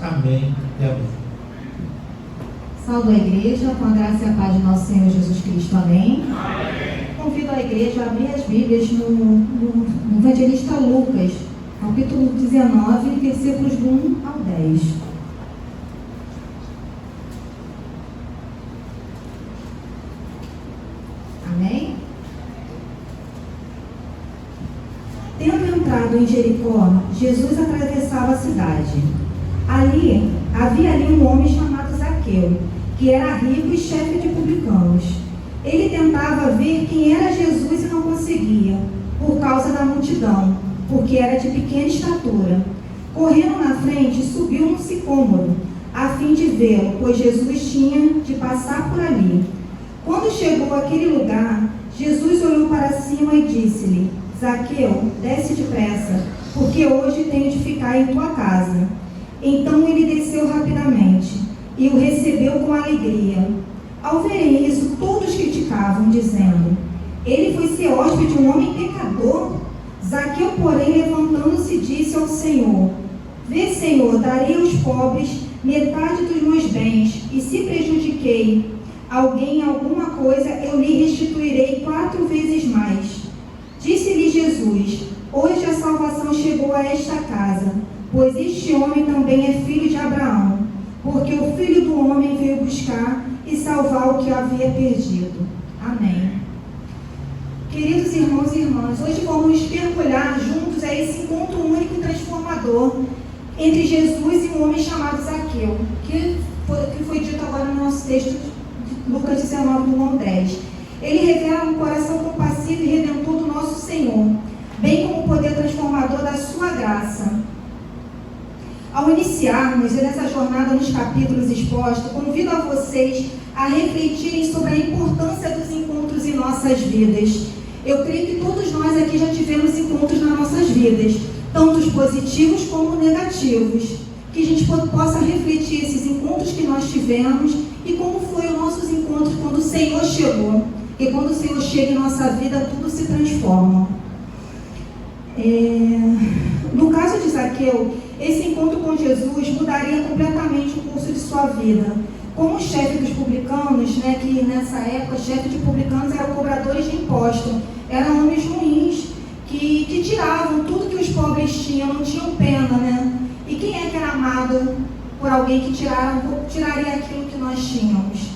Amém e amém. Salve a igreja, com a graça e a paz de nosso Senhor Jesus Cristo. Amém. Amém. Convido a igreja a abrir as Bíblias no Evangelista Lucas, capítulo 19, versículos do 1 ao 10. Amém? Tendo entrado em Jericó, Jesus atravessava a cidade. Havia ali um homem chamado Zaqueu, que era rico e chefe de publicanos. Ele tentava ver quem era Jesus e não conseguia, por causa da multidão, porque era de pequena estatura. Correndo na frente, subiu num sicômoro, a fim de vê-lo, pois Jesus tinha de passar por ali. Quando chegou àquele lugar, Jesus olhou para cima e disse-lhe: Zaqueu, desce depressa, porque hoje tenho de ficar em tua casa. Então ele desceu rapidamente e o recebeu com alegria. Ao verem isso, todos criticavam, dizendo: ele foi ser hóspede de um homem pecador. Zaqueu, porém, levantando-se, disse ao Senhor: Vê, Senhor, darei aos pobres metade dos meus bens, e se prejudiquei alguém em alguma coisa, eu lhe restituirei 4 vezes mais. Disse-lhe Jesus: Hoje a salvação chegou a esta casa, pois este homem também é filho de Abraão, porque o Filho do Homem veio buscar e salvar o que havia perdido. Amém. Queridos irmãos e irmãs, hoje vamos mergulhar juntos a esse encontro único e transformador entre Jesus e um homem chamado Zaqueu, que foi dito agora no nosso texto de Lucas 19, do 1 ao 10. Ele revela um coração compassivo e redentor do nosso Senhor, bem como o poder transformador da sua graça. Ao iniciarmos nessa jornada nos capítulos expostos, convido a vocês a refletirem sobre a importância dos encontros em nossas vidas. Eu creio que todos nós aqui já tivemos encontros nas nossas vidas, tanto os positivos como negativos. Que a gente possa refletir esses encontros que nós tivemos e como foi os nossos encontros quando o Senhor chegou. E quando o Senhor chega em nossa vida, tudo se transforma. No caso de Zaqueu, esse encontro com Jesus mudaria completamente o curso de sua vida. Como chefe dos publicanos, que nessa época, chefe de publicanos eram cobradores de impostos, eram homens ruins, que tiravam tudo que os pobres tinham, não tinham pena, E quem é que era amado por alguém que tiraria aquilo que nós tínhamos?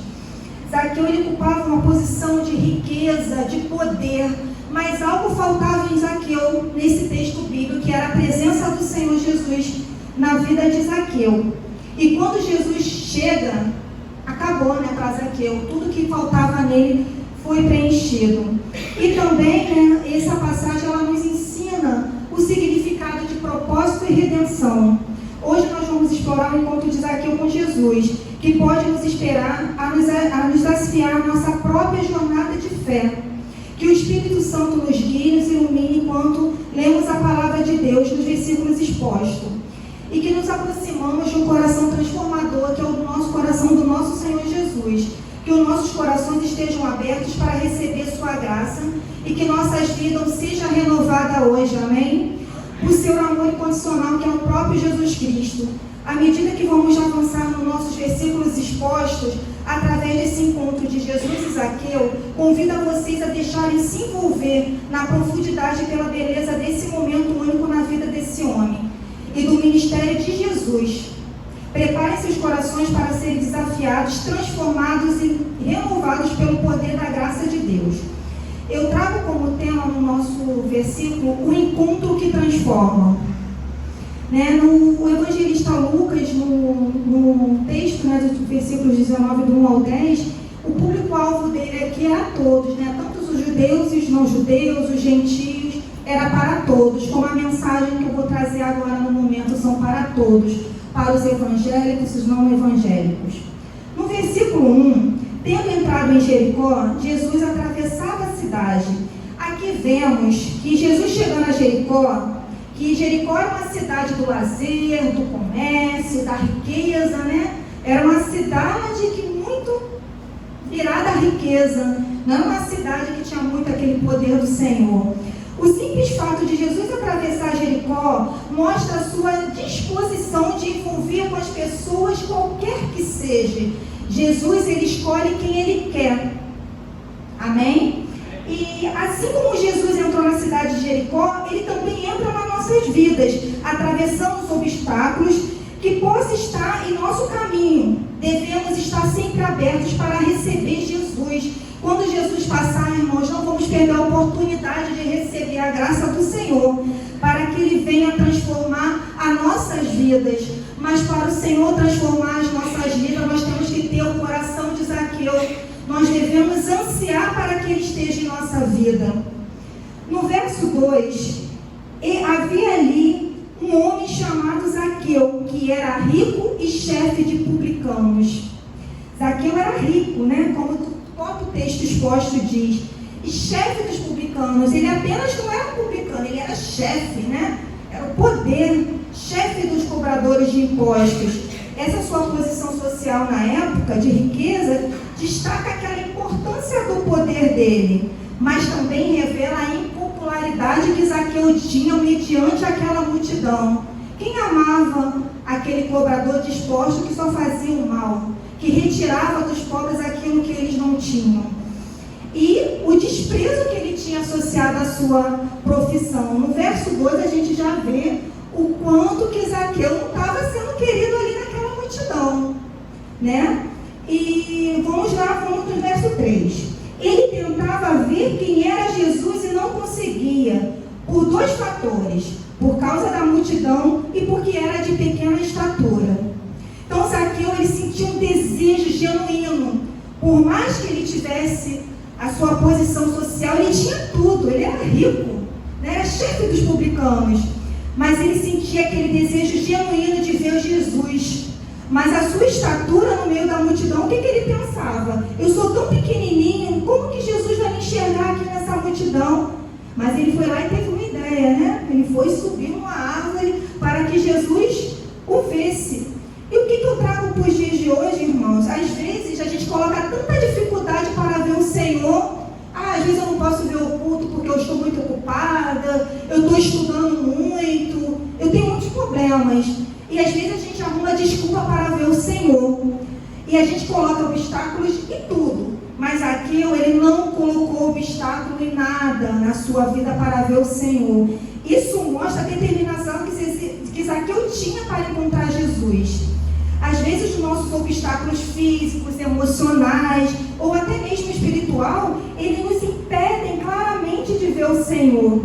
Zaqueu, ele ocupava uma posição de riqueza, de poder, mas algo faltava em Zaqueu, nesse texto bíblico, que era a presença do Senhor Jesus na vida de Zaqueu. E quando Jesus chega, acabou, para Zaqueu, tudo que faltava nele foi preenchido. E também, essa passagem, ela nos ensina o significado de propósito e redenção. Hoje nós vamos explorar o encontro de Zaqueu com Jesus, que pode nos esperar a nos desafiar a nossa própria jornada de fé. Que o Espírito Santo nos guie e nos ilumine enquanto lemos a palavra de Deus nos versículos expostos. E que nos aproximamos de um coração transformador, que é o nosso coração do nosso Senhor Jesus. Que os nossos corações estejam abertos para receber sua graça e que nossas vidas sejam renovadas hoje, amém? Por seu amor incondicional, que é o próprio Jesus Cristo. À medida que vamos avançar nos nossos versículos expostos, através desse encontro de Jesus e Zaqueu, convido a vocês a deixarem se envolver na profundidade pela beleza desse momento único na vida desse homem e do ministério de Jesus. Preparem seus corações para serem desafiados, transformados e renovados pelo poder da graça de Deus. Eu trago como tema no nosso versículo o encontro que transforma. No evangelista Lucas, no texto, dos versículos 19, do 1 ao 10, o público-alvo dele aqui era todos, tanto os judeus e os não-judeus, os gentios, era para todos, como a mensagem que eu vou trazer agora no momento são para todos, para os evangélicos e os não-evangélicos. No versículo 1, tendo entrado em Jericó, Jesus atravessava a cidade. Aqui vemos que Jesus chegando a Jericó, que Jericó era uma cidade do lazer, do comércio, da riqueza, Era uma cidade que muito virada à riqueza, não era uma cidade que tinha muito aquele poder do Senhor. O simples fato de Jesus atravessar Jericó mostra a sua disposição de envolver com as pessoas qualquer que seja. Jesus, ele escolhe quem ele quer. Amém? E assim como Jesus entrou na cidade de Jericó, ele também entra nas nossas vidas, atravessando os obstáculos que possa estar em nosso caminho. Devemos estar sempre abertos para receber Jesus. Quando Jesus passar, irmãos, não vamos perder a oportunidade de receber a graça do Senhor, para que Ele venha transformar as nossas vidas. Mas para o Senhor transformar as nossas vidas, nós temos que ter o coração de Zaqueu. Nós devemos ansiar para que Ele esteja em nossa vida. No verso 2, havia ali um homem chamado Zaqueu, que era rico e chefe de publicanos. Zaqueu era rico, né? Como o próprio texto exposto diz. E chefe dos publicanos, ele apenas não era publicano, ele era chefe, né? Era o poder, chefe dos cobradores de impostos. Essa sua posição social na época, de riqueza, destaca aquela importância do poder dele, mas também revela a impopularidade que Zaqueu tinha mediante aquela multidão. Quem amava aquele cobrador de impostos que só fazia o mal, que retirava dos pobres aquilo que eles não tinham? E o desprezo que ele tinha associado à sua profissão. No verso 2 a gente já vê o quanto que Zaqueu não estava sendo querido ali naquela multidão, né? E vamos lá, vamos para o verso 3. Ele tentava ver quem era Jesus e não conseguia, por dois fatores: por causa da multidão e porque era de pequena estatura. Então Zaqueu, ele sentia um desejo genuíno. Por mais que ele tivesse a sua posição social, ele tinha tudo, ele era rico, né? Era chefe dos publicanos, mas ele sentia aquele desejo genuíno de ver Jesus. Mas a sua estatura no meio da multidão, o que ele pensava? Eu sou tão pequenininho, como que Jesus vai me enxergar aqui nessa multidão? Mas ele foi lá e teve uma ideia, né? Ele foi subir numa árvore para que Jesus o visse. E o que eu trago para os dias de hoje, irmãos? Às vezes a gente coloca tanta dificuldade para ver o Senhor. Às vezes eu não posso ver o culto porque eu estou muito ocupada, eu estou estudando muito, eu tenho muitos problemas. E às vezes a gente arruma desculpa para ver o Senhor. E a gente coloca obstáculos em tudo. Mas Zaqueu, ele não colocou obstáculo em nada na sua vida para ver o Senhor. Isso mostra a determinação que Zaqueu tinha para encontrar Jesus. Às vezes os nossos obstáculos físicos, emocionais ou até mesmo espiritual, eles nos impedem claramente de ver o Senhor.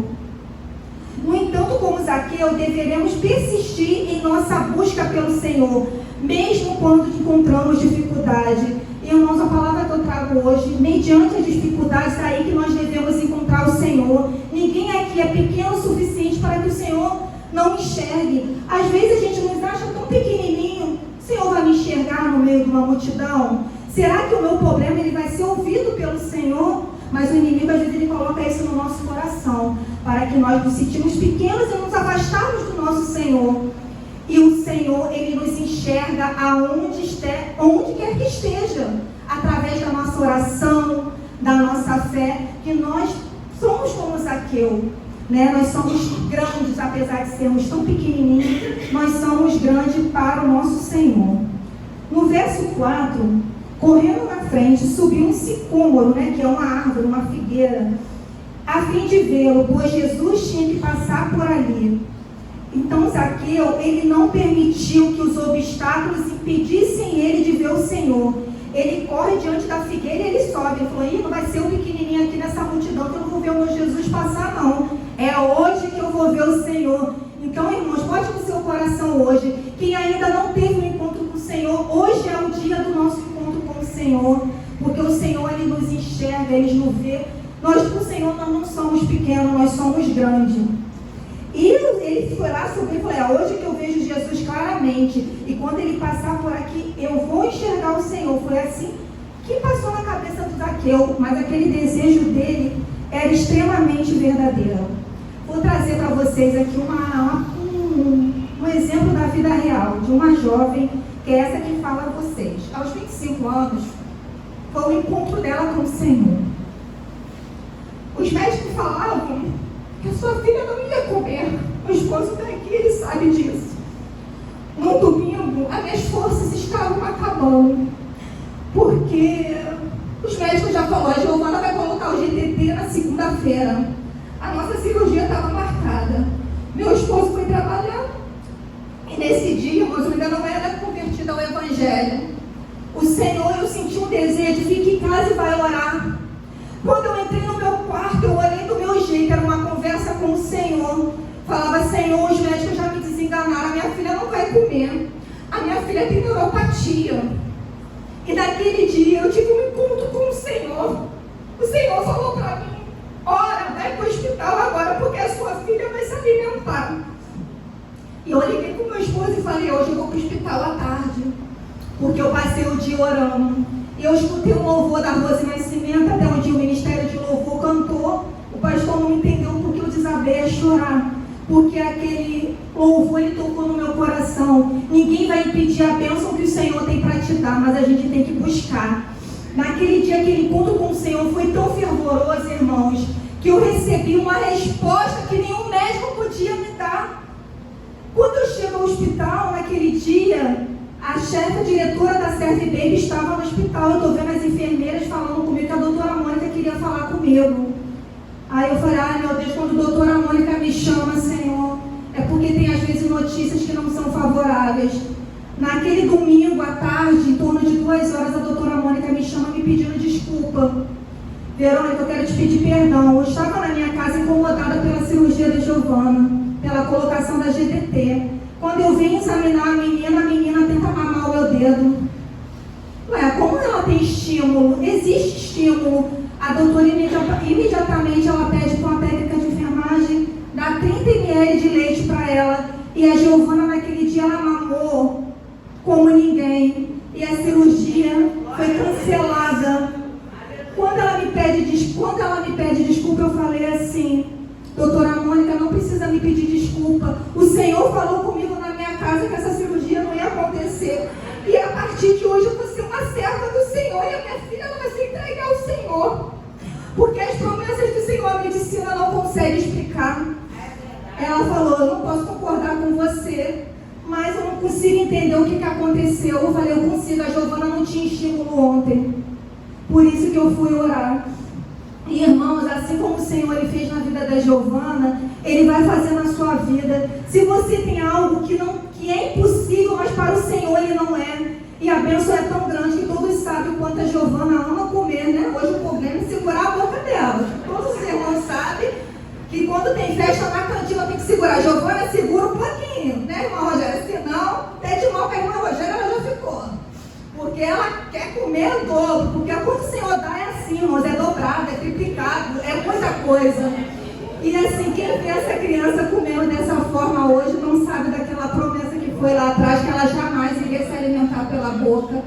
No entanto, como Zaqueu, deveremos persistir em nossa busca pelo Senhor, mesmo quando encontramos dificuldade. E, irmãos, a palavra que eu trago hoje, mediante as dificuldades, é aí que nós devemos encontrar o Senhor. Ninguém aqui é pequeno o suficiente para que o Senhor não enxergue. Às vezes a gente nos acha tão pequenininho. O Senhor vai me enxergar no meio de uma multidão? Será que o meu problema ele vai ser ouvido pelo Senhor? Mas o inimigo, às vezes, ele coloca isso no nosso coração, para que nós nos sentimos pequenos e nos afastarmos do nosso Senhor. E o Senhor, ele nos enxerga onde quer que esteja, através da nossa oração, da nossa fé, que nós somos como Zaqueu, né? Nós somos grandes, apesar de sermos tão pequenininhos, nós somos grandes para o nosso Senhor. No verso 4, correndo na frente, subiu um sicômoro, né, que é uma árvore, uma figueira, a fim de vê-lo, pois Jesus tinha que passar por ali. Então Zaqueu, ele não permitiu que os obstáculos impedissem ele de ver o Senhor. Ele corre diante da figueira e ele sobe. Ele falou: não vai ser o pequenininho aqui nessa multidão que eu não vou ver o meu Jesus passar, não. É hoje que eu vou ver o Senhor. Então, irmãos, bote no seu coração hoje, quem ainda não teve um encontro com o Senhor, hoje é o dia do nosso encontro com o Senhor, porque o Senhor, ele nos enxerga, ele nos vê. Nós, com o Senhor, nós não somos pequenos, nós somos grandes. E ele foi lá, subiu e falou: é hoje que eu vejo Jesus claramente, e quando ele passar por aqui, eu vou enxergar o Senhor. Foi assim que passou na cabeça do Zaqueu, mas aquele desejo dele era extremamente verdadeiro. Vou trazer para vocês aqui um exemplo da vida real, de uma jovem, que é essa que fala a vocês. Aos 25 anos, foi o encontro dela com o Senhor. Os médicos falavam que a sua filha não ia comer. Meu esposo está aqui, ele sabe disso. No domingo, as minhas forças estavam acabando, porque os médicos já falaram: a Giovana vai colocar o GTT na segunda-feira. A nossa cirurgia estava marcada. Meu esposo foi trabalhar. E nesse dia, irmãos, eu ainda não era convertida ao Evangelho. O Senhor, eu senti um desejo: fique em casa e vai orar. Quando eu entrei no meu quarto, eu orei do meu jeito, era uma conversa com o Senhor. Falava: Senhor, os médicos já me desenganaram, a minha filha não vai comer. A minha filha tem neuropatia. E naquele dia eu tive um encontro com o Senhor. O Senhor falou para mim: ora, vai para o hospital agora, porque a sua filha vai se alimentar. E eu liguei com meu esposo e falei: hoje eu vou para o hospital à tarde, porque eu passei o dia orando. E eu escutei um louvor da Rose Nascimento, até um dia o Ministério de Louvor cantou. O pastor não entendeu porque eu desabei a chorar, porque aquele louvor, ele tocou no meu coração. Ninguém vai impedir a bênção que o Senhor tem para te dar, mas a gente tem que buscar. Naquele dia, aquele encontro com o Senhor foi tão fervoroso, irmãos, que eu recebi uma resposta que nenhum médico podia me dar. Quando eu chego ao hospital, naquele dia, a chefe, a diretora da Serve Baby estava no hospital. Eu estou vendo as enfermeiras falando comigo que a doutora Mônica queria falar comigo. Aí eu falei: ai meu Deus, quando a doutora Mônica me chama, Senhor, é porque tem às vezes notícias que não são favoráveis. Naquele domingo à tarde, em torno de 2 horas, a doutora Mônica me chama me pedindo desculpa. Verônica, eu quero te pedir perdão. Eu estava na minha casa incomodada pela cirurgia da Giovana, pela colocação da GTT. Quando eu venho examinar a menina tenta mamar o meu dedo. Ué, como ela tem estímulo? Existe estímulo. A doutora imediatamente ela pede com a técnica de enfermagem, dá 30 ml de leite para ela. E a Giovana, naquele dia, ela mamou como ninguém. E a cirurgia foi cancelada. Quando ela me pede desculpa, eu falei assim: doutora Mônica, não precisa me pedir desculpa. O Senhor falou comigo na minha casa que essa cirurgia não ia acontecer. E a partir de hoje eu vou ser uma serva do Senhor e a minha filha não vai se entregar ao Senhor. Porque as promessas do Senhor a medicina não consegue explicar. Ela falou: eu não posso concordar com você, mas eu não consigo entender o que aconteceu. Eu falei: eu consigo, a Giovana não tinha estímulo ontem. Por isso que eu fui orar. E irmãos, assim como o Senhor ele fez na vida da Giovana, Ele vai fazer na sua vida. Se você tem algo que é impossível, mas para o Senhor Ele não é. E a bênção é tão grande que todos sabem o quanto a Giovana ama comer, né? Hoje o problema é segurar a boca dela. Todos os irmãos sabem que quando tem festa na cantina tem que segurar. A Giovana segura um pouquinho, né, irmã Rogéria? Senão, até de mal para a irmã Rogéria ela já ficou. Porque ela quer comer o dobro. Porque quando o Senhor dá é assim, irmãos, é dobrado, é triplicado, é muita coisa. E assim, quem vê essa criança comendo dessa forma hoje não sabe daquela promessa que foi lá atrás, que ela jamais iria se alimentar pela boca.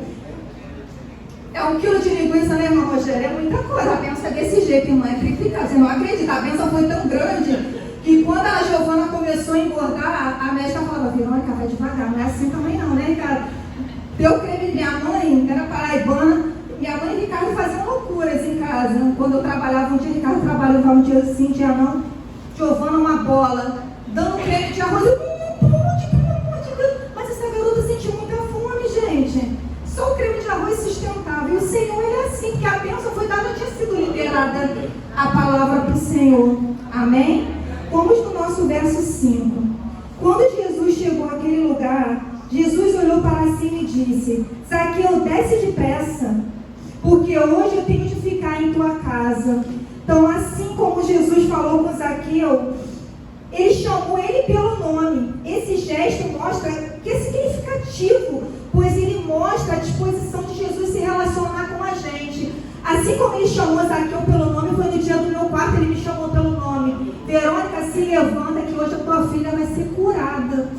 É 1 quilo de linguiça, né, irmã Rogéria? É muita coisa. A bênção é desse jeito, irmã, é triplicado. Você não acredita, a bênção foi tão grande que quando a Giovana começou a engordar, a médica falava: Verônica, vai devagar, não é assim também não, né, cara? Eu creio, minha mãe era paraibana, minha mãe e Ricardo faziam loucuras em casa. Quando eu trabalhava, um dia Ricardo trabalhava um dia sim, um dia não. Giovana uma bola, dando creme de arroz. Eu, pelo amor de Deus. Mas essa garota sentiu muita fome, gente. Só o creme de arroz sustentável. E o Senhor, ele é assim, porque a bênção foi dada, tinha sido liberada a palavra para o Senhor. Amém? Vamos no nosso verso 5. Quando Jesus chegou àquele lugar, Jesus olhou para cima e disse: Zaqueu, desce depressa, porque hoje eu tenho de ficar em tua casa. Então, assim como Jesus falou com Zaqueu, ele chamou ele pelo nome. Esse gesto mostra que é significativo, pois ele mostra a disposição de Jesus se relacionar com a gente. Assim como ele chamou Zaqueu pelo nome, foi no dia do meu quarto, ele me chamou pelo nome: Verônica, se levanta que hoje a tua filha vai ser curada.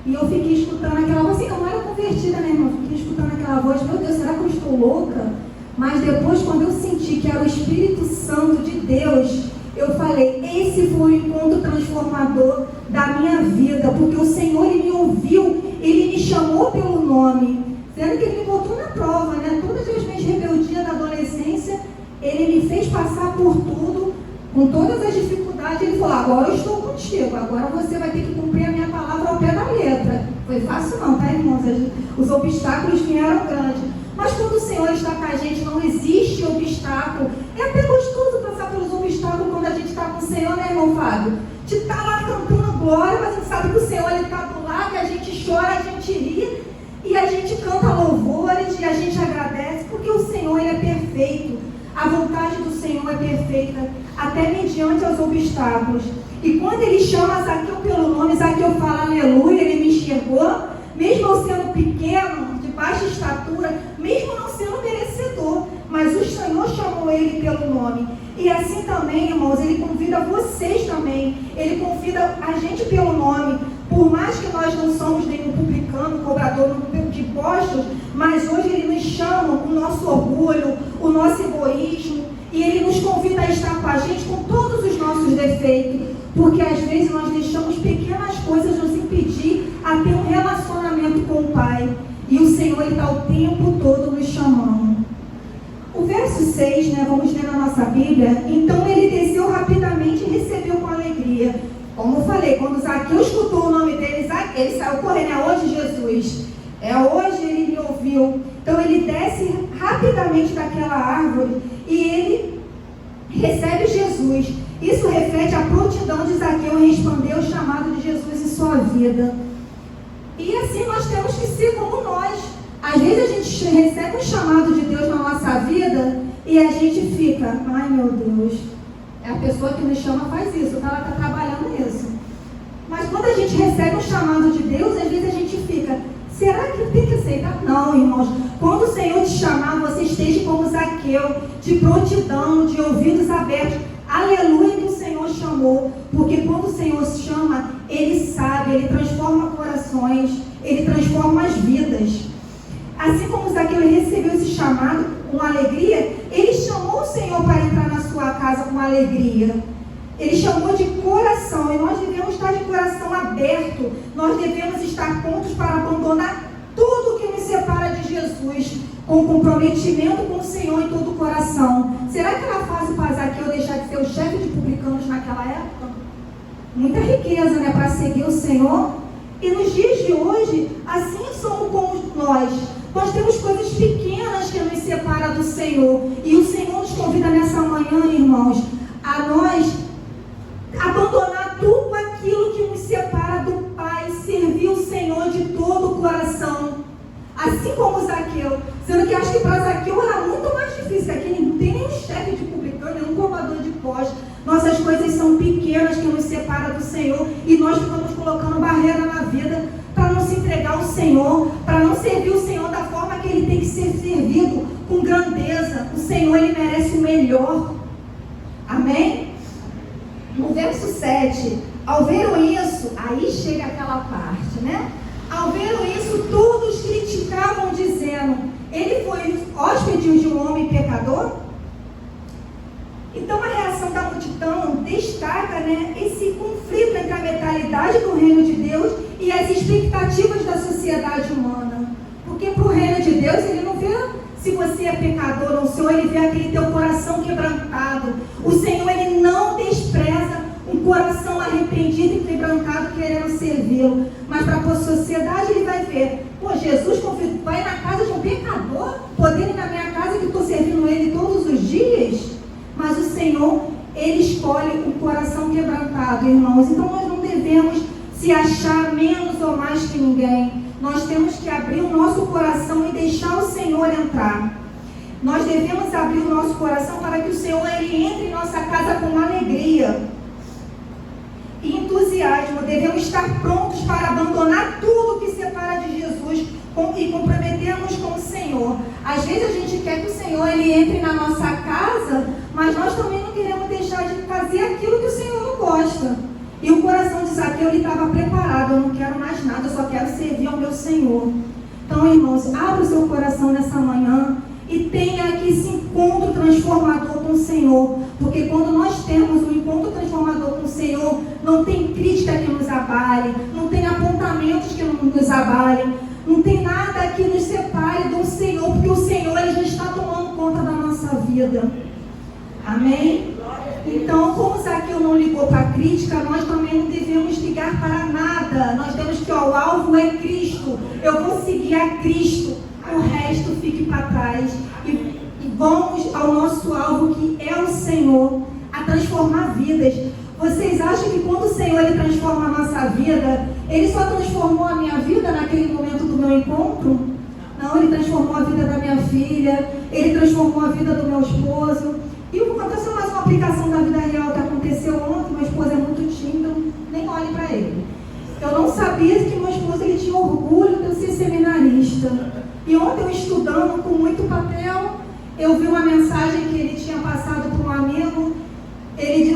E eu fiquei escutando aquela voz, assim, eu não era convertida, né, irmão? Fiquei escutando aquela voz: meu Deus, será que eu estou louca? Mas depois, quando eu senti que era o Espírito Santo de Deus, eu falei: esse foi o encontro transformador da minha vida, porque o Senhor, ele me ouviu, ele me chamou pelo nome, sendo que ele me botou na prova, né? Todas as minhas rebeldias da adolescência, ele me fez passar por tudo, com todas as dificuldades dificuldade, ele falou, agora eu estou contigo, agora você vai ter que cumprir a minha palavra ao pé da letra. Foi fácil não, tá, irmãos? Os obstáculos vieram grandes. Mas quando o Senhor está com a gente, não existe obstáculo. É até gostoso passar pelos obstáculos quando a gente está com o Senhor, né, irmão Fábio? De estar lá cantando glória, mas a gente sabe que o Senhor está do lado, e a gente chora, a gente ri, e a gente canta louvores, e a gente agradece, porque o Senhor, Ele é perfeito. A vontade do Senhor é perfeita, até mediante os obstáculos. E quando Ele chama Zaqueu pelo nome, Zaqueu fala aleluia, ele me enxergou, mesmo eu sendo pequeno, de baixa estatura, mesmo não sendo merecedor, mas o Senhor chamou ele pelo nome. E assim também, irmãos, Ele convida vocês também, Ele convida a gente pelo nome. Por mais que nós não somos nenhum publicano, cobrador de impostos, mas hoje Ele nos chama o nosso orgulho, o nosso egoísmo, e Ele nos convida a estar com a gente com todos os nossos defeitos, porque às vezes nós deixamos pequenas coisas nos impedir a ter um relacionamento com o Pai, e o Senhor está o tempo todo nos chamando. O verso 6, vamos ler na nossa Bíblia. Então ele desceu rapidamente e recebeu com alegria. Como eu falei, quando Zaqueu escutou o nome dele, ele saiu correndo, é hoje Jesus, é hoje ele me ouviu. Então ele desce rapidamente daquela árvore e ele recebe Jesus. Isso reflete a prontidão de Zaqueu em responder ao chamado de Jesus em sua vida. E assim nós temos que ser como nós. Às vezes a gente recebe um chamado de Deus na nossa vida e a gente fica, ai meu Deus, a pessoa que nos chama faz isso, ela está trabalhando nisso. Mas quando a gente recebe um chamado de Deus, às vezes a gente fica, será que tem que aceitar? Não, irmãos. Quando o Senhor te chamar, você esteja como Zaqueu, de prontidão, de ouvidos abertos. Aleluia que o Senhor chamou, porque quando o Senhor chama, Ele sabe, Ele transforma corações, Ele transforma as vidas. Assim como Zaqueu recebeu esse chamado com alegria, ele chamou o Senhor para entrar na sua casa com alegria. Ele chamou de coração, e nós devemos estar de coração aberto, nós devemos estar prontos para abandonar tudo que nos separa de Jesus, com comprometimento com o Senhor em todo o coração. Será que era fácil para Zaqueu deixar de ser o chefe de publicanos naquela época? Muita riqueza, para seguir o Senhor. E nos dias de hoje, assim somos como nós. Nós temos coisas pequenas que nos separam do Senhor. E o Senhor nos convida nessa manhã, irmãos, a nós abandonar tudo aquilo que nos separa do Pai, servir o Senhor de todo o coração. Assim como Zaqueu. Sendo que acho que para Zaqueu era muito mais difícil. Aqui não tem nenhum chefe de publicano, nenhum cobrador de impostos. Nossas coisas são pequenas que nos separam do Senhor. E nós ficamos colocando barreira na vida para não se entregar ao Senhor, para não servir o Senhor da forma que Ele tem que ser servido, com grandeza. O Senhor, Ele merece o melhor. Amém? No verso 7, ao verem isso, aí chega aquela parte, Ao verem isso, todos criticavam, dizendo, ele foi hóspede de um homem pecador? Então a reação da multidão destaca esse conflito entre a mentalidade do reino de Deus e as expectativas da sociedade humana. Porque para o reino de Deus, Ele não vê se você é pecador ou não, o Senhor, Ele vê aquele teu coração quebrantado. O Senhor, Ele não despreza um coração arrependido e quebrantado querendo servi-lo. Mas para a sociedade, Ele vai ver, Jesus vai na casa de um pecador, poder ir na minha casa que estou servindo Ele todos os dias? Mas o Senhor, Ele escolhe um coração quebrantado, irmãos. Então nós não devemos se achar menos ou mais que ninguém. Nós temos que abrir o nosso coração e deixar o Senhor entrar. Nós devemos abrir o nosso coração para que o Senhor, Ele entre em nossa casa com alegria e entusiasmo. Devemos estar prontos para abandonar tudo que separa de Jesus e comprometermos com o Senhor. Às vezes a gente quer que o Senhor, Ele entre na nossa casa, mas nós também não queremos deixar de fazer aquilo que o Senhor não gosta. E o coração de Zaqueu, ele estava preparado, eu não quero mais nada, eu só quero servir ao meu Senhor. Então, irmãos, abra o seu coração nessa manhã e tenha aqui esse encontro transformador com o Senhor. Porque quando nós temos um encontro transformador com o Senhor, não tem crítica que nos abale, não tem apontamentos que nos abalem, não tem nada que nos separe do Senhor, porque o Senhor, Ele já está tomando conta da nossa vida. Amém? Então, como Zaqueu não ligou para a crítica, nós também não devemos ligar para nada. Nós temos que, ó, o alvo é Cristo. Eu vou seguir a Cristo. O resto fique para trás. E vamos ao nosso alvo, que é o Senhor, a transformar vidas. Vocês acham que quando o Senhor ele transforma a nossa vida, Ele só transformou a minha vida naquele momento do meu encontro? Não, Ele transformou a vida da minha filha, Ele transformou a vida do meu esposo. E eu vou contar só mais uma aplicação da vida real que aconteceu ontem. Meu esposo é muito tímido, nem olhe para ele. Eu não sabia que meu esposo ele tinha orgulho de eu ser seminarista. E ontem, eu estudando com muito papel, eu vi uma mensagem que ele tinha passado para um amigo.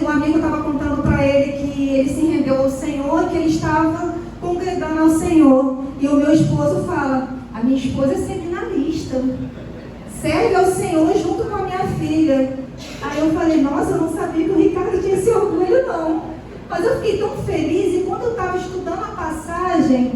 O amigo estava contando para ele que ele se rendeu ao Senhor, que ele estava congregando ao Senhor. E o meu esposo fala: a minha esposa é seminarista, serve ao Senhor junto com a minha filha. Aí eu falei: nossa, eu não sabia que o Ricardo tinha esse orgulho, não. Mas eu fiquei tão feliz. E quando eu estava estudando a passagem,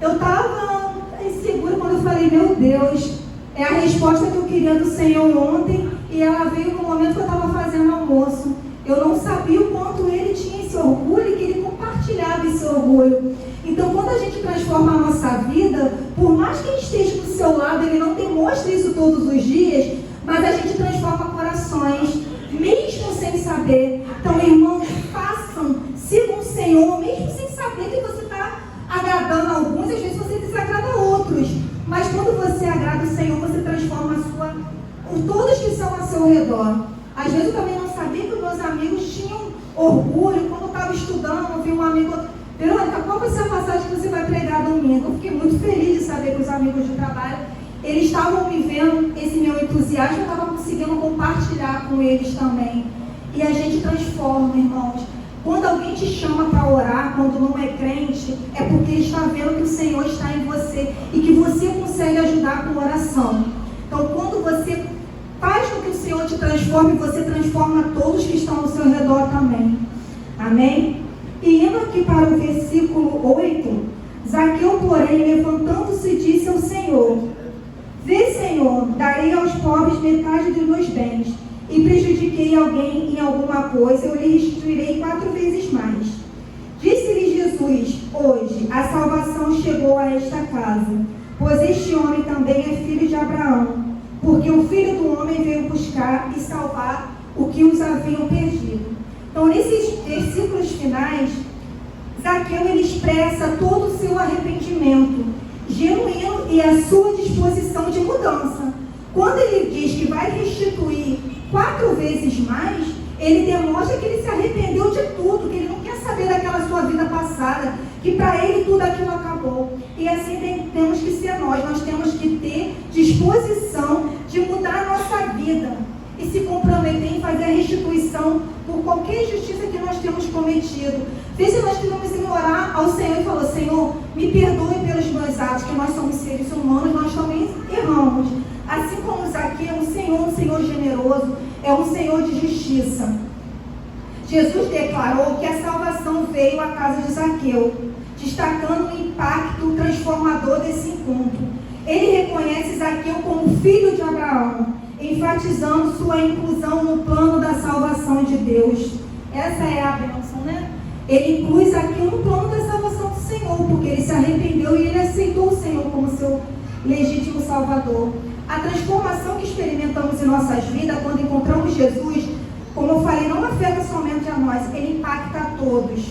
eu estava insegura quando eu falei: meu Deus, é a resposta que eu queria do Senhor ontem. E ela veio no momento que eu estava fazendo almoço. Eu não sabia o quanto ele tinha esse orgulho e que ele compartilhava esse orgulho. Então, quando a gente transforma a nossa vida, por mais que ele esteja do seu lado, ele não demonstre isso todos os dias, mas a gente transforma corações, mesmo sem saber. Então, irmãos, façam, sigam o Senhor, mesmo sem saber que você está agradando a alguns, às vezes você desagrada outros. Mas quando você agrada o Senhor, você transforma todos que estão ao seu redor. Às vezes eu também não sabia que os meus amigos tinham orgulho. Quando eu estava estudando, eu vi um amigo: Verônica, qual vai ser a passagem que você vai pregar domingo? Eu fiquei muito feliz de saber que os amigos de trabalho, eles estavam me vendo esse meu entusiasmo, eu estava conseguindo compartilhar com eles também. E a gente transforma, irmãos. Quando alguém te chama para orar, quando não é crente, é porque ele está vendo que o Senhor está em você e que você consegue ajudar com oração. Então, quando você faz com que o Senhor te transforme, você transforma todos que estão ao seu redor também. Amém? E indo aqui para o versículo 8, Zaqueu, porém, levantando-se, disse ao Senhor: vê, Senhor, darei aos pobres metade dos meus bens, e prejudiquei alguém em alguma coisa, eu lhe restituirei 4 vezes mais. Disse-lhe Jesus: hoje a salvação chegou a esta casa, pois este homem também é filho de Abraão, porque o Filho do Homem veio buscar e salvar o que os haviam perdido. Então, nesses versículos finais, Zaqueu ele expressa todo o seu arrependimento genuíno e a sua disposição de mudança. Quando ele diz que vai restituir 4 vezes mais, ele demonstra que ele se arrependeu de tudo, que ele não quer saber daquela sua vida passada, que para ele tudo aquilo acabou. E assim temos que ser nós temos que ter disposição de mudar a nossa vida e se comprometer em fazer a restituição por qualquer injustiça que nós temos cometido. Vê se nós devemos orar ao Senhor e falar: Senhor, me perdoe pelos meus atos, que nós somos seres humanos, nós também erramos. Assim como Zaqueu, o Senhor é um Senhor generoso, é um Senhor de justiça. Jesus declarou que a salvação veio à casa de Zaqueu, destacando o impacto transformador desse encontro. Ele reconhece Zaqueu como filho de Abraão, enfatizando sua inclusão no plano da salvação de Deus. Essa é a bênção, né? Ele inclui Zaqueu no plano da salvação do Senhor, porque ele se arrependeu e ele aceitou o Senhor como seu legítimo Salvador. A transformação que experimentamos em nossas vidas quando encontramos Jesus, como eu falei, não afeta somente a nós, ele impacta a todos,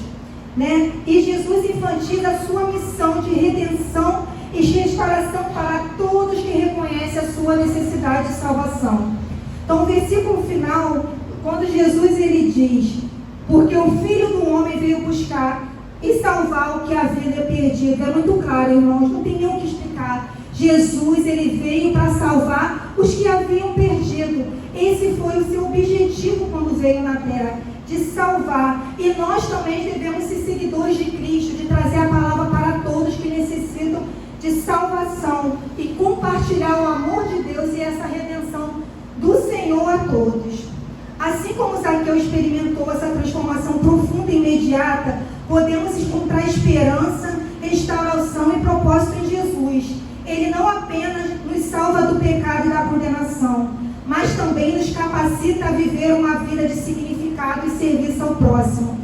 né? E Jesus enfatiza a sua missão de redenção e restauração para todos que reconhecem a sua necessidade de salvação. Então, o versículo final, quando Jesus ele diz: porque o Filho do Homem veio buscar e salvar o que havia perdido, é muito claro, irmãos, não tem nem o que explicar. Jesus, ele veio para salvar os que haviam perdido. Esse foi o seu objetivo quando veio na terra, de salvar. E nós também devemos ser seguidores de Cristo, de trazer a palavra para todos que necessitam de salvação e compartilhar o amor de Deus e essa redenção do Senhor a todos. Assim como Zaqueu experimentou essa transformação profunda e imediata, podemos encontrar esperança, restauração e propósito em Jesus. Ele não apenas nos salva do pecado e da condenação, mas também nos capacita a viver uma vida de significado dedicado e serviço ao próximo.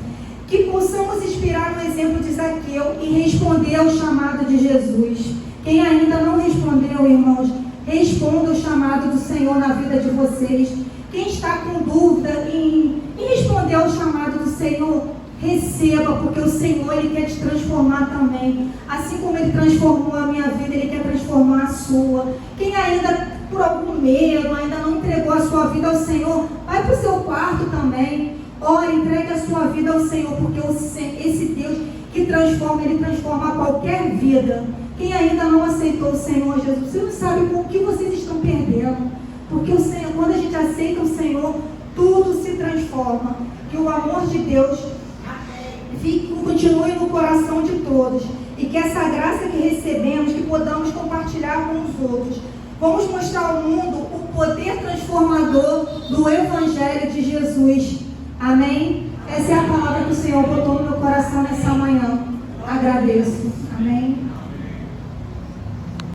Que possamos inspirar no exemplo de Zaqueu e responder ao chamado de Jesus. Quem ainda não respondeu, irmãos, responda o chamado do Senhor na vida de vocês. Quem está com dúvida em responder ao chamado do Senhor, receba, porque o Senhor, Ele quer te transformar também. Assim como Ele transformou a minha vida, Ele quer transformar a sua. Quem ainda, por algum medo, ainda não entregou a sua vida ao Senhor, vai para o seu quarto também. Ora, entregue a sua vida ao Senhor, porque esse Deus que transforma, Ele transforma qualquer vida. Quem ainda não aceitou o Senhor Jesus, você não sabe com o que vocês estão perdendo. Porque o Senhor, quando a gente aceita o Senhor, tudo se transforma. Que o amor de Deus continue no coração de todos. E que essa graça que recebemos, que podamos compartilhar com os outros. Vamos mostrar ao mundo o poder transformador do Evangelho de Jesus. Amém? Essa é a palavra que o Senhor botou no meu coração nessa manhã. Agradeço. Amém?